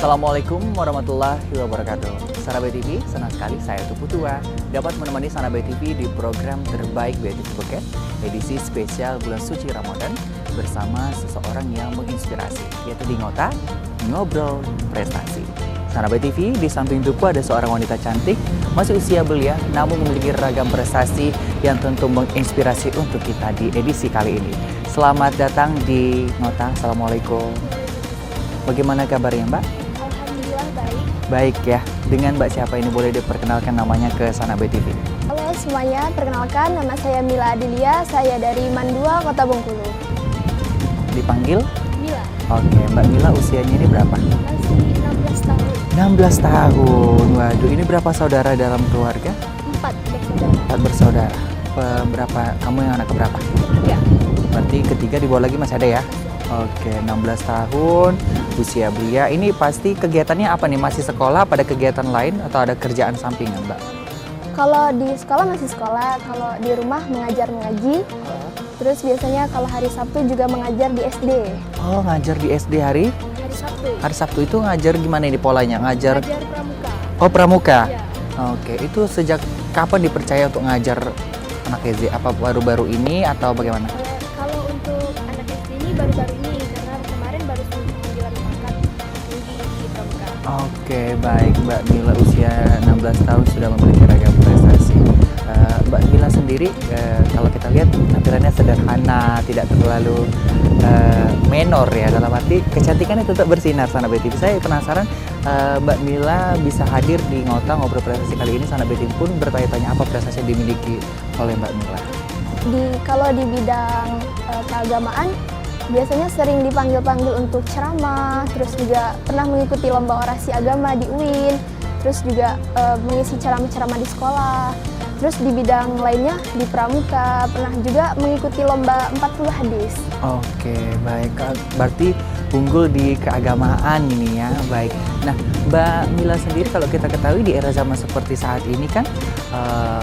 Assalamualaikum warahmatullahi wabarakatuh. Sanabe TV, senang sekali saya Tupu Tua dapat menemani Sanabe TV di program terbaik BTV Beken edisi spesial bulan suci Ramadan bersama seseorang yang menginspirasi, yaitu di Ngota Ngobrol Prestasi. Sanabe TV, di samping Tupu ada seorang wanita cantik, masih usia belia, namun memiliki ragam prestasi yang tentu menginspirasi untuk kita di edisi kali ini. Selamat datang di Ngota. Assalamualaikum. Bagaimana kabarnya Mbak? Alhamdulillah baik. Baik ya. Dengan Mbak siapa ini, boleh diperkenalkan namanya ke Sanabe TV? Halo semuanya, perkenalkan nama saya Mila Adilia, saya dari Mandua, Kota Bengkulu. Dipanggil? Mila. Oke, Mbak Mila usianya ini berapa? Masih 16 tahun. 16 tahun. Waduh, ini berapa saudara dalam keluarga? 4 bersaudara. 4 bersaudara. Berapa? Kamu yang anak keberapa? 3. Berarti ketiga, di bawah lagi masih ada ya? Oke, 16 tahun, usia belia. Ini pasti kegiatannya apa nih? Masih sekolah, pada kegiatan lain atau ada kerjaan sampingan, Mbak? Kalau di sekolah masih sekolah, kalau di rumah mengajar mengaji. Terus biasanya kalau hari Sabtu juga mengajar di SD. Oh, ngajar di SD hari? Hari Sabtu. Hari Sabtu itu ngajar gimana ini polanya? Ngajar? Mengajar pramuka. Oh, pramuka? Iya. Oke, itu sejak kapan dipercaya untuk ngajar anak SD? Apa baru-baru ini atau bagaimana? Kalau untuk anak SD ini baru-baru ini, karena kemarin baru pengambilan pangkat tinggi di pramuka. Oke, baik. Mbak Mila usia 16 tahun sudah memiliki ragam prestasi. Mbak Mila sendiri, kalau kita lihat tampilannya sederhana, tidak terlalu menor ya, dalam arti kecantikannya tetap bersinar. Sanabe TV, saya penasaran Mbak Mila bisa hadir di Ngota Ngobrol Prestasi kali ini. Sanabe TV pun bertanya-tanya apa prestasi yang dimiliki oleh Mbak Mila. Kalau di bidang keagamaan, biasanya sering dipanggil-panggil untuk ceramah, terus juga pernah mengikuti lomba orasi agama di UIN, terus juga mengisi ceramah-ceramah di sekolah. Terus di bidang lainnya, di pramuka, pernah juga mengikuti lomba 40 hadis. Oke, baik. Berarti unggul di keagamaan ini ya, baik. Nah, Mbak Mila sendiri kalau kita ketahui di era zaman seperti saat ini kan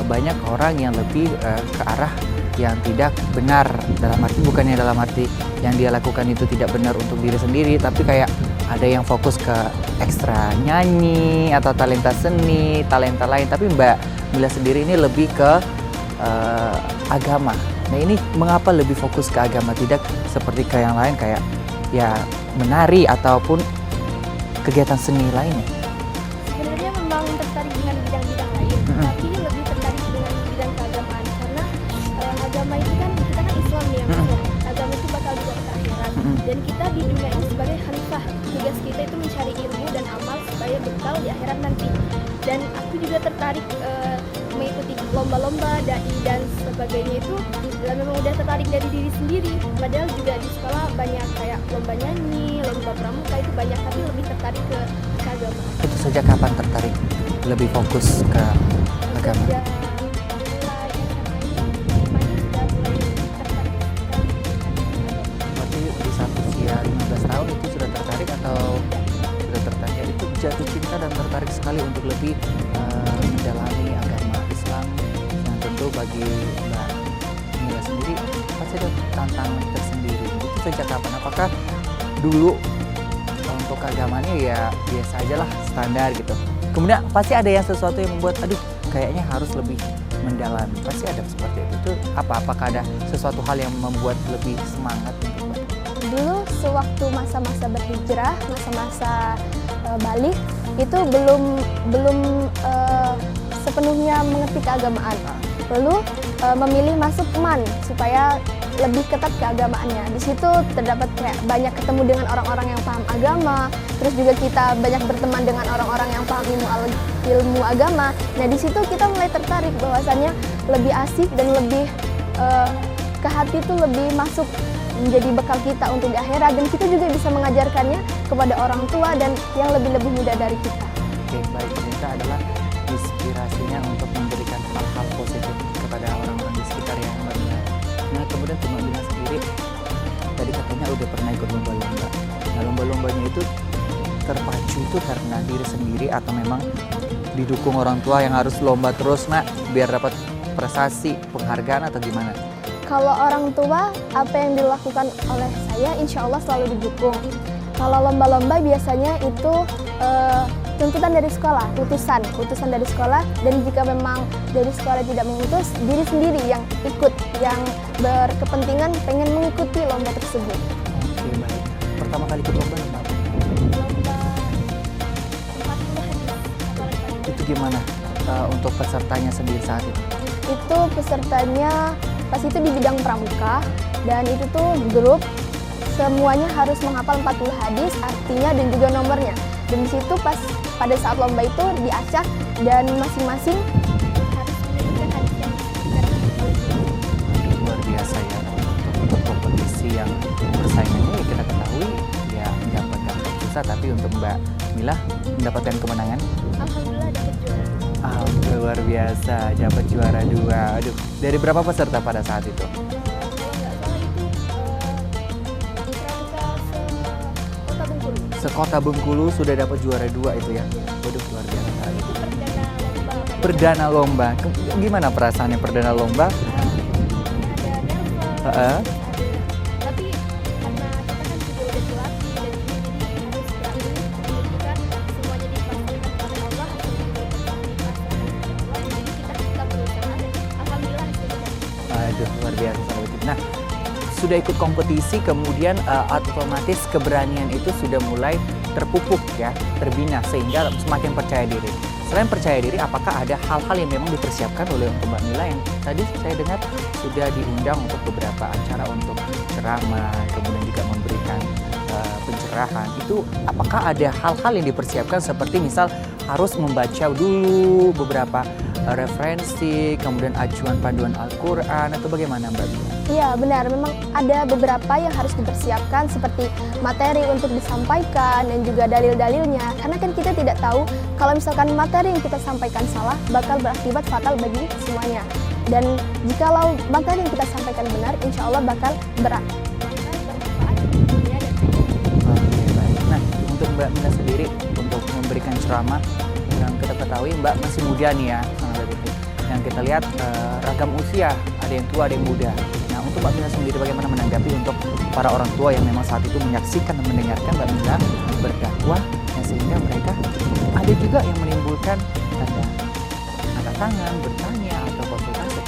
banyak orang yang lebih ke arah yang tidak benar, dalam arti bukannya dalam arti yang dia lakukan itu tidak benar untuk diri sendiri, tapi kayak ada yang fokus ke ekstra nyanyi atau talenta seni, talenta lain. Tapi Mbak Mila sendiri ini lebih ke agama. Nah, ini mengapa lebih fokus ke agama, tidak seperti ke yang lain kayak ya menari ataupun kegiatan seni lainnya? Sebenarnya memang tertarik dengan bidang-bidang lain, tapi lebih tertarik dengan bidang keagamaan. Karena agama itu kan, kita kan Islam ya, agama itu bakal dibawa ke akhirat. Dan kita di dunia ini sebagai khalifah, tugas kita itu mencari ilmu dan amal supaya bekal di akhirat nanti. Dan aku juga tertarik mengikuti lomba-lomba, dai dan sebagainya itu memang udah tertarik dari diri sendiri. Padahal juga di sekolah banyak kayak lomba nyanyi, lomba pramuka itu banyak, tapi lebih tertarik ke agama. Itu sejak kapan tertarik lebih fokus ke agama? Sejak mulai SMA ini, sudah mulai tertarik sekali dengan agama. Berarti di saat usia 15 tahun itu sudah tertarik atau sudah tertarik? Ya, itu jatuh cinta dan tertarik sekali untuk lebih mendalami agama Islam, yang tentu bagi Mbak Mila sendiri pasti ada tantangan tersendiri. Itu sejak kapan? Apakah dulu untuk agamanya ya biasa aja lah, standar gitu, kemudian pasti ada yang sesuatu yang membuat aduh kayaknya harus lebih mendalami, pasti ada seperti itu. Itu apakah ada sesuatu hal yang membuat lebih semangat untuk Mbak? Dulu sewaktu masa-masa berhijrah, masa-masa balik, itu belum sepenuhnya mengerti keagamaan. Lalu memilih masuk MAN supaya lebih ketat keagamaannya. Di situ terdapat kayak banyak ketemu dengan orang-orang yang paham agama, terus juga kita banyak berteman dengan orang-orang yang paham ilmu agama. Nah, di situ kita mulai tertarik bahwasannya lebih asik dan lebih ke hati itu lebih masuk, menjadi bekal kita untuk di akhirat, dan kita juga bisa mengajarkannya kepada orang tua dan yang lebih-lebih muda dari kita. Oke, baik. Kita adalah inspirasinya untuk memberikan hal-hal positif kepada orang-orang di sekitar yang Mbak Mila. Nah, kemudian Mbak Mila sendiri tadi katanya udah pernah ikut lomba-lomba. Nah, lomba-lombanya itu terpacu itu karena diri sendiri atau memang didukung orang tua yang harus lomba terus, nak, biar dapat prestasi, penghargaan, atau gimana? Kalau orang tua, apa yang dilakukan oleh saya insya Allah selalu didukung. Kalau lomba-lomba biasanya itu tuntutan dari sekolah, utusan dari sekolah, dan jika memang dari sekolah tidak mengutus, diri sendiri yang ikut, yang berkepentingan pengen mengikuti lomba tersebut. Oke, baik. Pertama kali ikut lomba apa? Lomba 40 hadis. Itu gimana untuk pesertanya sendiri saat itu? Itu pesertanya pas itu di bidang pramuka, dan itu tuh grup, semuanya harus menghafal 40 hadis, artinya dan juga nomornya. Dan di situ pada saat lomba itu diacak dan masing-masing harus menyebutkan hadis yang disebutkan oleh guru. Luar biasa ya, untuk kompetisi yang persaingannya ya kita ketahui ya nggak gampang susah, tapi untuk Mbak Mila mendapatkan kemenangan. Alhamdulillah dapat juara. Luar biasa, dapat juara 2. Aduh, dari berapa peserta pada saat itu? Kalau nggak salah itu di pramuka Kota Bengkulu. Sekota Bengkulu sudah dapat juara 2 itu ya. Waduh, luar biasa. Itu perdana lomba. Perdana lomba. Gimana perasaannya perdana lomba? Ada nervous. Heeh. Tapi karena kita kan juga udah dilatih dan ini jadi harus berani menunjukkan semuanya dipasrahkan kepada Allah, hasil dipasrahkan kepada Allah. Jadi kita tetap berusaha dan alhamdulillah hasilnya bagus. Aduh, luar biasa sahabat TV. Nah, sudah ikut kompetisi, kemudian otomatis keberanian itu sudah mulai terpupuk ya, terbina sehingga semakin percaya diri. Selain percaya diri, apakah ada hal-hal yang memang dipersiapkan oleh untuk Mbak Mila yang tadi saya dengar sudah diundang untuk beberapa acara untuk ceramah, kemudian juga memberikan pencerahan. Itu apakah ada hal-hal yang dipersiapkan seperti misal harus membaca dulu beberapa referensi, kemudian acuan panduan Al-Quran, atau bagaimana Mbak Mila? Iya benar, memang ada beberapa yang harus dipersiapkan seperti materi untuk disampaikan dan juga dalil-dalilnya. Karena kan kita tidak tahu kalau misalkan materi yang kita sampaikan salah bakal berakibat fatal bagi semuanya. Dan jikalau materi yang kita sampaikan benar, insya Allah bakal bermanfaat di dunia dan akhirat. Oke, baik. Nah, untuk Mbak Mila sendiri, untuk memberikan ceramah, yang kita ketahui Mbak masih muda nih ya, sahabat TV. Yang kita lihat ragam usia, ada yang tua, ada yang muda. Nah, untuk Mbak Mila sendiri bagaimana menanggapi untuk para orang tua yang memang saat itu menyaksikan dan mendengarkan Mbak Mila berdakwah, ya, sehingga mereka ada juga yang menimbulkan angkat tangan, bertanya, atau konsultasi.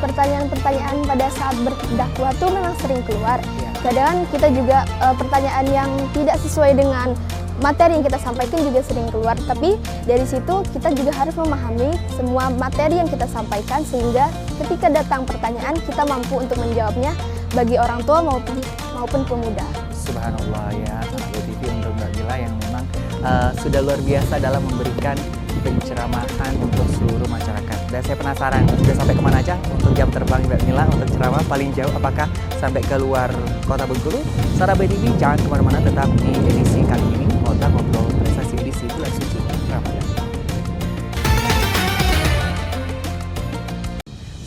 Pertanyaan-pertanyaan pada saat berdakwah tuh memang sering keluar. Ya. Kadang kita juga pertanyaan yang tidak sesuai dengan materi yang kita sampaikan juga sering keluar. Tapi dari situ kita juga harus memahami semua materi yang kita sampaikan sehingga ketika datang pertanyaan kita mampu untuk menjawabnya bagi orang tua maupun pemuda. Subhanallah ya, sahabat TV, untuk Mbak Mila yang memang sudah luar biasa dalam memberikan penceramahan untuk seluruh masyarakat. Dan saya penasaran, sudah sampai kemana aja untuk jam terbang Mbak Mila untuk ceramah paling jauh? Apakah sampai ke luar kota Bengkulu? Sahabat TV, jangan kemana-mana, tetap di edisi kali ini, ngobrol prestasi edisi bulan suci Ramadan.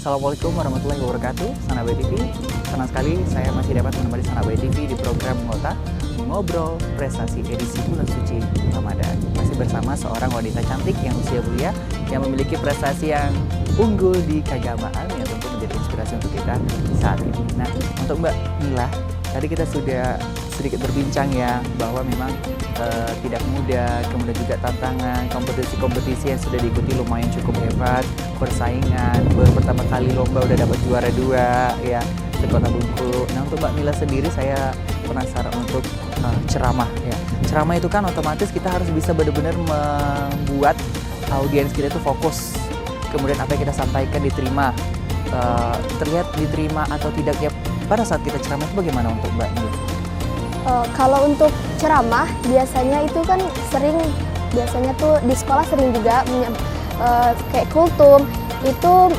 Assalamualaikum warahmatullahi wabarakatuh, Sahabat TV. Senang sekali saya masih dapat menemani Sahabat TV di program Ngobrol Prestasi edisi bulan suci Ramadan. Masih bersama seorang wanita cantik yang usia belia, yang memiliki prestasi yang unggul di keagamaan, yang tentu menjadi inspirasi untuk kita saat ini. Nah, untuk Mbak Mila, tadi kita sudah sedikit berbincang ya, bahwa memang tidak mudah, kemudian juga tantangan, kompetisi-kompetisi yang sudah diikuti lumayan cukup hebat, persaingan, baru pertama kali lomba udah dapat juara 2 ya di Kota Bengkulu. Nah, untuk Mbak Mila sendiri saya penasaran untuk ceramah ya. Ceramah itu kan otomatis kita harus bisa benar-benar membuat audiens kita itu fokus. Kemudian apa yang kita sampaikan diterima, terlihat diterima atau tidak ya pada saat kita ceramah, itu bagaimana untuk Mbak Mila? Kalau untuk ceramah biasanya itu kan biasanya tuh di sekolah sering juga kayak kultum itu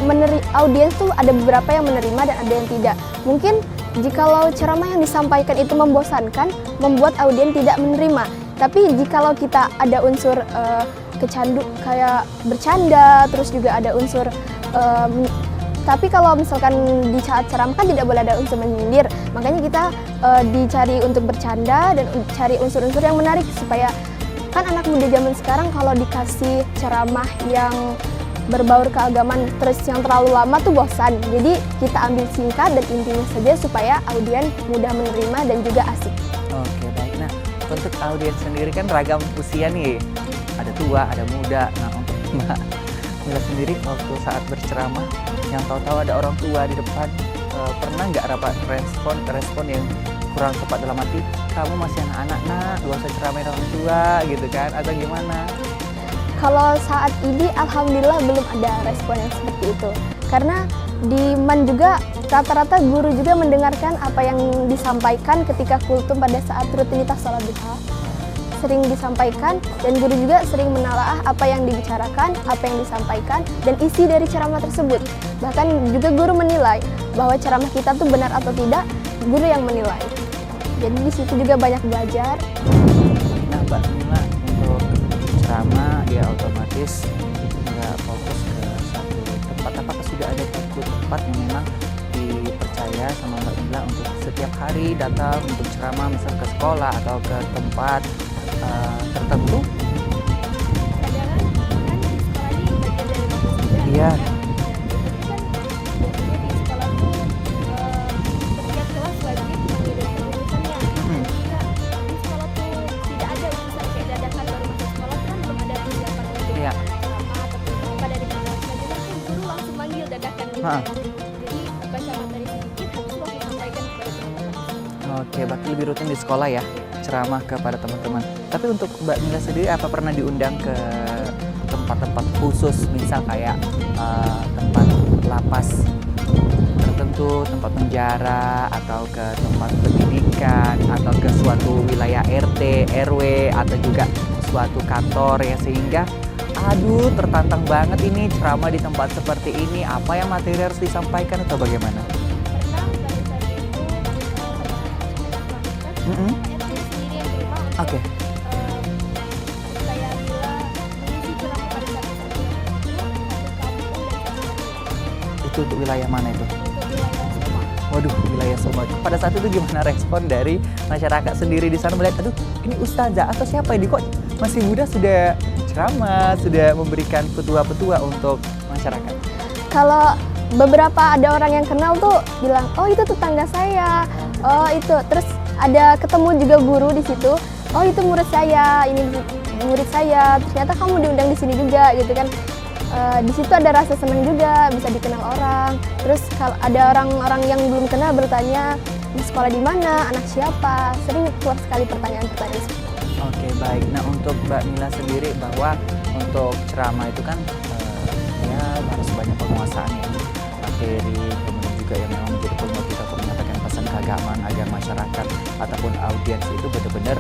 audiens tuh ada beberapa yang menerima dan ada yang tidak. Mungkin jikalau ceramah yang disampaikan itu membosankan, membuat audiens tidak menerima. Tapi jikalau kita ada unsur kayak bercanda, terus juga ada unsur tapi kalau misalkan di saat ceramah kan tidak boleh ada unsur menyindir, makanya kita dicari untuk bercanda dan cari unsur-unsur yang menarik supaya kan anak muda zaman sekarang kalau dikasih ceramah yang berbaur keagamaan terus yang terlalu lama tuh bosan. Jadi kita ambil singkat dan intinya saja supaya audiens mudah menerima dan juga asik. Oke, baik. Nah, untuk audiens sendiri kan ragam usia nih, ada tua, ada muda. Nah untuk Mbak Mila sendiri waktu saat berceramah, yang tahu-tahu ada orang tua di depan, pernah nggak dapat respon yang kurang tepat dalam arti, kamu masih anak-anak nak, gak usah ceramain orang tua gitu kan, atau gimana? Kalau saat ini alhamdulillah belum ada respon yang seperti itu. Karena di MAN juga rata-rata guru juga mendengarkan apa yang disampaikan ketika kultum pada saat rutinitas sholat duha. Sering disampaikan dan guru juga sering menelaah apa yang dibicarakan, apa yang disampaikan, dan isi dari ceramah tersebut. Bahkan juga guru menilai bahwa ceramah kita tuh benar atau tidak, guru yang menilai. Jadi di situ juga banyak belajar. Nah Mbak Mila, untuk ceramah dia otomatis nggak fokus ke satu tempat. Apakah sudah ada satu tempat yang memang dipercaya sama Mbak Mila untuk setiap hari datang untuk ceramah, misal ke sekolah atau ke tempat tertentu? Kadang kan di sekolah ini bagian dari kampus juga. Iya. Di sekolah tuh setiap kelas wajib mengikuti urusannya. Jika di sekolah tuh tidak ada urusan kayak dadakan baru masuk sekolah kan belum ada persiapan untuk Iya. ceramah ataupun apa dari kelas belajar tuh guru langsung manggil dadakan gitu. Ha. Jadi baca materi sedikit habis itu langsung sampaikan kepada teman-teman. Oke, berarti lebih rutin di sekolah ya, ceramah kepada teman-teman. Tapi untuk Mbak Mila sendiri, apa pernah diundang ke tempat-tempat khusus, misal kayak tempat lapas tertentu, tempat penjara, atau ke tempat pendidikan, atau ke suatu wilayah RT, RW, atau juga suatu kantor ya, sehingga aduh tertantang banget ini ceramah di tempat seperti ini, apa yang materi harus disampaikan atau bagaimana? Pernah pada saat itu RT sendiri yang terima untuk Oke. saya bila mengisi ceramah pada saat itu satu kampung dan satu rw. Itu untuk wilayah mana itu? Untuk wilayah Soma. Waduh, wilayah Soma. Pada saat itu gimana respon dari masyarakat sendiri di sana melihat, aduh ini ustazah atau siapa ini kok masih muda sudah ceramah, sudah memberikan petua-petua untuk masyarakat? Kalau beberapa ada orang yang kenal tuh bilang, oh itu tetangga saya, oh itu. Terus ada ketemu juga guru di situ, oh itu murid saya, ini murid saya. Ternyata kamu diundang di sini juga gitu kan. Di situ ada rasa senang juga bisa dikenal orang. Terus kalau ada orang-orang yang belum kenal bertanya, di sekolah di mana, anak siapa, sering keluar sekali pertanyaan-pertanyaan seperti itu. Oke, baik. Nah untuk Mbak Mila sendiri, bahwa untuk ceramah itu kan ya harus banyak penguasaan ya, materi, kemudian juga yang memang menjadi pemotif atau menyampaikan pesan keagamaan agar masyarakat ataupun audiens itu benar-benar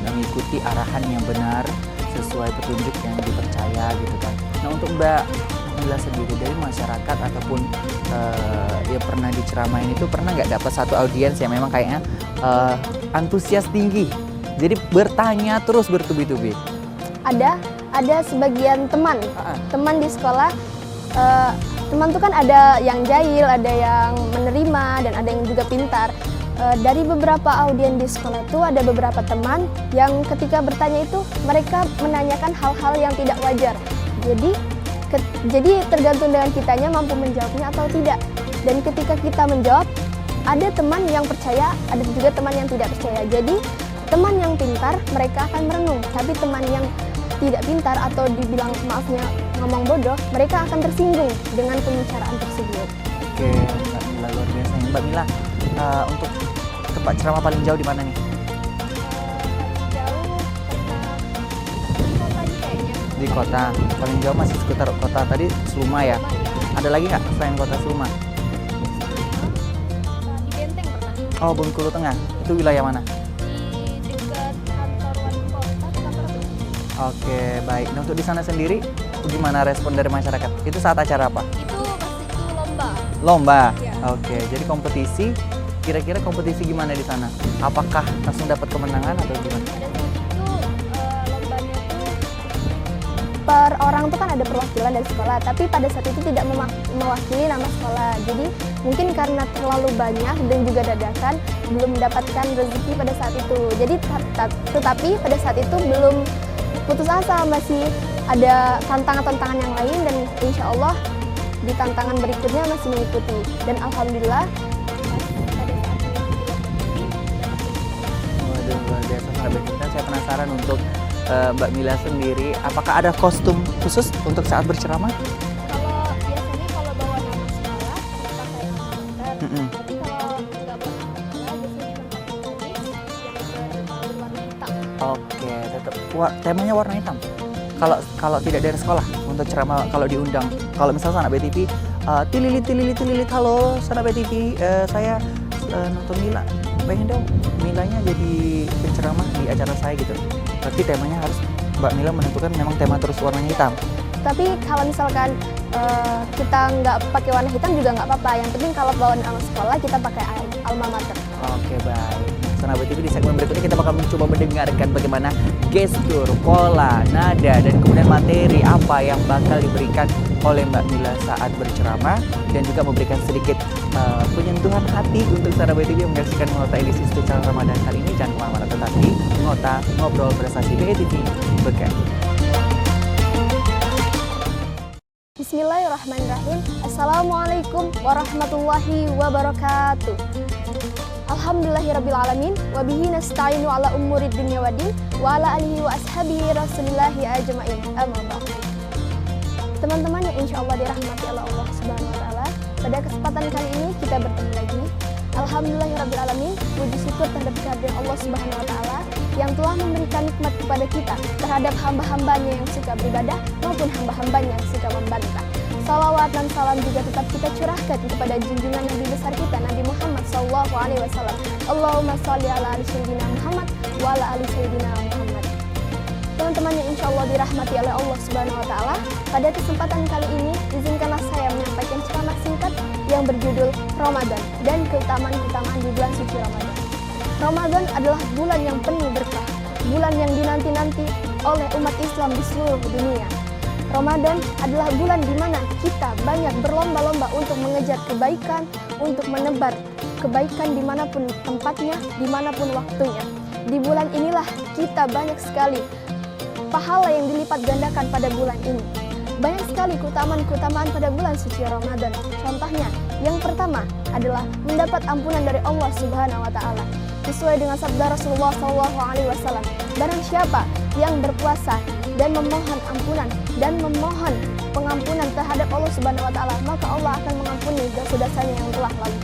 mengikuti arahan yang benar sesuai petunjuk yang dipercaya gitu kan. Nah untuk Mbak Mila sendiri, dari masyarakat ataupun yang pernah diceramain itu, pernah nggak dapat satu audiens yang memang kayaknya antusias tinggi, jadi bertanya terus bertubi-tubi? Ada sebagian teman di sekolah. Teman tuh kan ada yang jahil, ada yang menerima, dan ada yang juga pintar. Dari beberapa audien di sekolah tuh ada beberapa teman yang ketika bertanya itu mereka menanyakan hal-hal yang tidak wajar. Jadi tergantung dengan kitanya mampu menjawabnya atau tidak. Dan ketika kita menjawab, ada teman yang percaya, ada juga teman yang tidak percaya. Jadi teman yang pintar mereka akan merenung, tapi teman yang tidak pintar atau dibilang maafnya ngomong bodoh, mereka akan tersinggung dengan pembicaraan tersebut. Oke, Mbak Mila luar biasa ya. Mbak Mila, untuk tempat ceramah paling jauh di mana nih? Paling jauh pernah di kota aja kayaknya. Di kota. Paling jauh masih sekitar kota tadi Seluma ya? Ada lagi nggak selain kota Seluma? Di Benteng pernah. Oh, Bengkulu Tengah. Itu wilayah mana? Di dekat kantor wali kota, kantor itu. Oke, baik. Nah, untuk di sana sendiri, gimana respon dari masyarakat? Itu saat acara apa? Itu pas itu lomba. Lomba? Iya. Oke, jadi kompetisi. Kira-kira kompetisi gimana di sana? Apakah langsung dapat kemenangan atau gimana? Pada saat itu lombanya tuh per orang tuh kan ada perwakilan dari sekolah, tapi pada saat itu tidak mewakili nama sekolah. Jadi mungkin karena terlalu banyak dan juga dadakan belum mendapatkan rezeki pada saat itu. Jadi tetapi pada saat itu belum putus asa, masih ada tantangan-tantangan yang lain, dan insya Allah di tantangan berikutnya masih mengikuti. Dan alhamdulillah pada saat mengikuti lomba ini dapat rezeki. Waduh, luar biasa, sangat berkita. saya penasaran untuk Mbak Mila sendiri, apakah ada kostum khusus untuk saat berceramah? Kalau biasanya kalau bawa nama sekolah kita pakai masker. Mm-mm. Tapi kalau nggak bawa nama sekolah biasanya cuma pakai gamis yang berwarna hitam. Oke, tetap temanya warna hitam. Kalau tidak dari sekolah untuk ceramah, kalau diundang, kalau misalnya anak BTV, tililit, halo sanak BTV, saya nonton Mila, pengen dong Milanya jadi penceramah di acara saya gitu. Berarti temanya harus Mbak Mila menentukan memang tema terus warnanya hitam. Tapi kalau misalkan kita nggak pakai warna hitam juga nggak apa-apa. Yang penting kalau bawa nama sekolah kita pakai alma mater. Oke, baik. Sanak BTV, di segmen berikutnya kita bakal mencoba mendengarkan bagaimana gestur, pola, nada, dan kemudian materi apa yang bakal diberikan oleh Mbak Mila saat berceramah, dan juga memberikan sedikit penyentuhan hati untuk Sanak BTV yang menyaksikan Ngota edisi spesial Ramadan kali ini. Jangan kemana-mana, tetap di Ngota Ngobrol Prestasi BTV Berkah. Bismillahirrahmanirrahim. Assalamualaikum warahmatullahi wabarakatuh. Alhamdulillahirrabbilalamin. Wabihi nasta'inu ala umurid dunya waddin. Wa ala alihi wa ashabihi rasulillahi ajma'in. Amma ba'd. Teman-teman yang insya Allah dirahmati oleh Allah Subhanahu wa Ta'ala, pada kesempatan kali ini kita bertemu lagi. Alhamdulillahirrabbilalamin. Puji syukur terhadap kehadiran Allah Subhanahu wa Ta'ala yang telah memberikan nikmat kepada kita terhadap hamba-hambanya yang suka beribadah maupun hamba-hambanya yang suka membantah. Salawat dan salam juga tetap kita curahkan kepada junjungan Nabi besar kita, Nabi Muhammad SAW. Allahumma sholli ala ali sayyidina Muhammad wa ala ali sayyidina Muhammad. Teman-teman yang insya Allah dirahmati oleh Allah Subhanahu wa Ta'ala, pada kesempatan kali ini izinkanlah saya menyampaikan ceramah singkat yang berjudul Ramadan dan keutamaan-keutamaan di bulan suci Ramadan. Ramadan adalah bulan yang penuh berkah, bulan yang dinanti-nanti oleh umat Islam di seluruh dunia. Ramadan adalah bulan di mana kita banyak berlomba-lomba untuk mengejar kebaikan, untuk menebar kebaikan dimanapun tempatnya, dimanapun waktunya. Di bulan inilah kita banyak sekali pahala yang dilipat gandakan pada bulan ini. Banyak sekali keutamaan-keutamaan pada bulan suci Ramadan. Contohnya, yang pertama adalah mendapat ampunan dari Allah Subhanahu wa Ta'ala. Sesuai dengan sabda Rasulullah SAW, barang siapa yang berpuasa dan memohon ampunan dan memohon pengampunan terhadap Allah Subhanahu wa Ta'ala, maka Allah akan mengampuni dosa-dosanya yang telah lalu.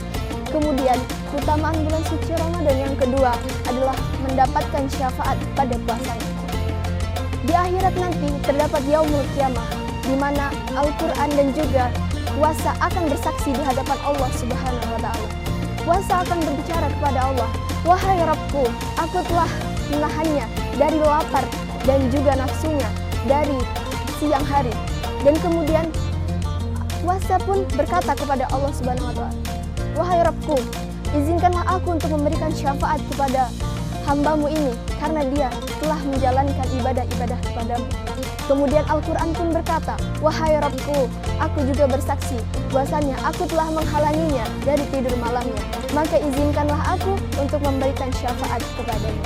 Kemudian, keutamaan bulan suci Ramadan yang kedua adalah mendapatkan syafaat pada puasanya. Di akhirat nanti terdapat yaumul qiyamah, di mana Al-Quran dan juga puasa akan bersaksi di hadapan Allah Subhanahu wa Ta'ala. Puasa akan berbicara kepada Allah, wahai Rabbku, aku telah menahannya dari lapar dan juga nafsunya dari siang hari. Dan kemudian puasa pun berkata kepada Allah Subhanahu wa Ta'ala, wahai Rabbku, izinkanlah aku untuk memberikan syafaat kepada hambamu ini karena dia telah menjalankan ibadah-ibadah kepadamu. Kemudian Al-Quran pun berkata, wahai Rabbku, aku juga bersaksi bahwasanya aku telah menghalanginya dari tidur malamnya, maka izinkanlah aku untuk memberikan syafaat kepadanya.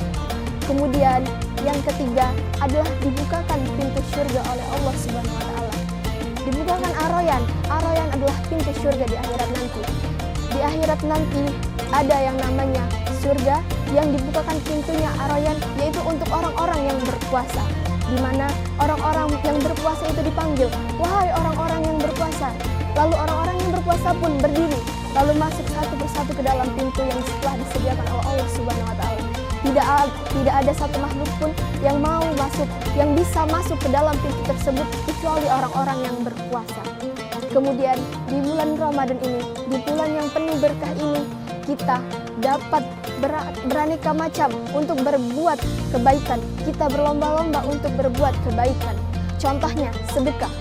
Kemudian yang ketiga adalah dibukakan pintu surga oleh Allah Subhanahu wa Ta'ala. Dibukakan Ar-Rayyan. Ar-Rayyan adalah pintu surga di akhirat nanti. Di akhirat nanti ada yang namanya surga yang dibukakan pintunya Ar-Rayyan, yaitu untuk orang-orang yang berpuasa, di mana orang-orang yang berpuasa itu dipanggil, wahai orang-orang yang berpuasa. Lalu orang-orang yang berpuasa pun berdiri, lalu masuk satu persatu ke dalam pintu yang telah disediakan oleh Allah Subhanahu wa Ta'ala. Tidak ada satu makhluk pun yang mau masuk, yang bisa masuk ke dalam pintu tersebut kecuali orang-orang yang berpuasa. Kemudian di bulan Ramadan ini, di bulan yang penuh berkah ini, kita dapat beraneka macam untuk berbuat kebaikan. Kita berlomba-lomba untuk berbuat kebaikan. Contohnya sedekah.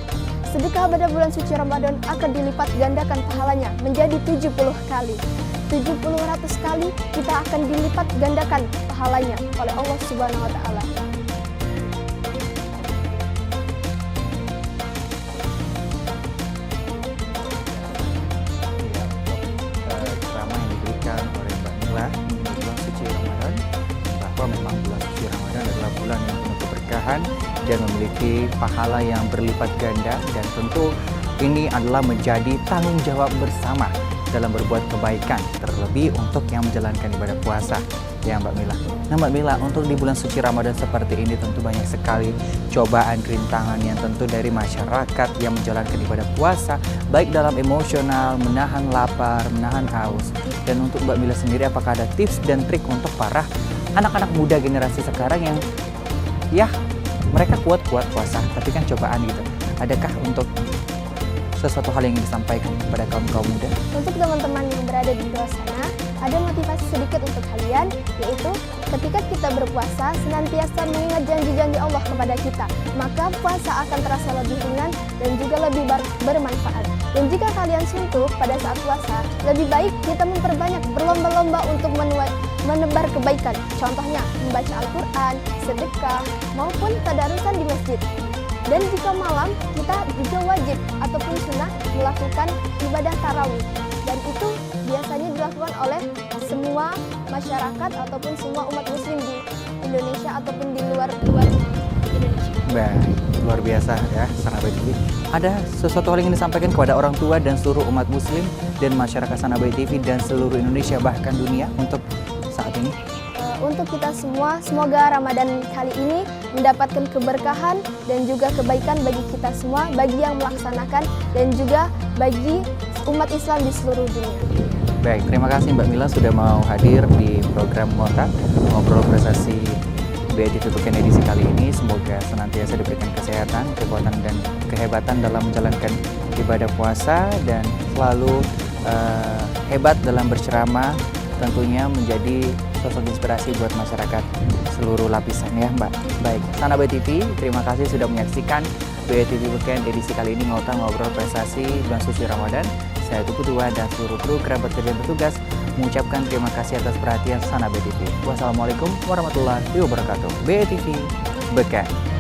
Sedekah pada bulan suci Ramadan akan dilipat gandakan pahalanya menjadi 70 kali. 70 ratus kali kita akan dilipat gandakan pahalanya oleh Allah Subhanahu wa Ta'ala. Ceramah yang diberikan oleh Mbak Mila di bulan suci Ramadan, bahwa memang bulan suci Ramadan adalah bulan yang penuh keberkahan dan memiliki pahala yang berlipat ganda, dan tentu ini adalah menjadi tanggung jawab bersama dalam berbuat kebaikan, terlebih untuk yang menjalankan ibadah puasa. ya Mbak Mila. Nah Mbak Mila, untuk di bulan suci Ramadan seperti ini tentu banyak sekali cobaan, rintangan yang tentu dari masyarakat yang menjalankan ibadah puasa, baik dalam emosional, menahan lapar, menahan haus. Dan untuk Mbak Mila sendiri, apakah ada tips dan trik untuk para anak-anak muda generasi sekarang yang ya mereka kuat-kuat puasa, tapi kan cobaan gitu. Adakah untuk sesuatu hal yang ingin disampaikan kepada kaum-kaum muda? Untuk teman-teman yang berada di luar sana, ada motivasi sedikit untuk kalian, yaitu ketika kita berpuasa senantiasa mengingat janji-janji Allah kepada kita, maka puasa akan terasa lebih ringan dan juga lebih bermanfaat. Dan jika kalian suntuk pada saat puasa, lebih baik kita memperbanyak berlomba-lomba untuk menebar kebaikan. Contohnya membaca Al-Quran, sedekah, maupun tadarusan di masjid. Dan jika malam, kita juga wajib ataupun sunnah melakukan ibadah tarawih. Dan itu biasanya dilakukan oleh semua masyarakat ataupun semua umat muslim di Indonesia ataupun di luar Indonesia. Baik, luar biasa ya Sanabai TV. Ada sesuatu hal yang ingin disampaikan kepada orang tua dan seluruh umat muslim dan masyarakat Sanabai TV dan seluruh Indonesia bahkan dunia untuk saat ini? Untuk kita semua, semoga Ramadan kali ini mendapatkan keberkahan dan juga kebaikan bagi kita semua, bagi yang melaksanakan dan juga bagi umat Islam di seluruh dunia. Baik, terima kasih Mbak Mila sudah mau hadir di program Ngobrol Prestasi BITV Beken edisi kali ini. Semoga senantiasa diberikan kesehatan, kekuatan dan kehebatan dalam menjalankan ibadah puasa dan selalu hebat dalam berceramah, tentunya menjadi sosok inspirasi buat masyarakat seluruh lapisan ya Mbak. Baik, Sanabai TV, terima kasih sudah menyaksikan BITV Weekend edisi kali ini ngobrol prestasi bulan suci Ramadan. Saya Tuku Dua dan seluruh kru kerabat kerja yang bertugas mengucapkan terima kasih atas perhatian Sanabai TV. Wassalamualaikum warahmatullahi wabarakatuh. BITV Weekend.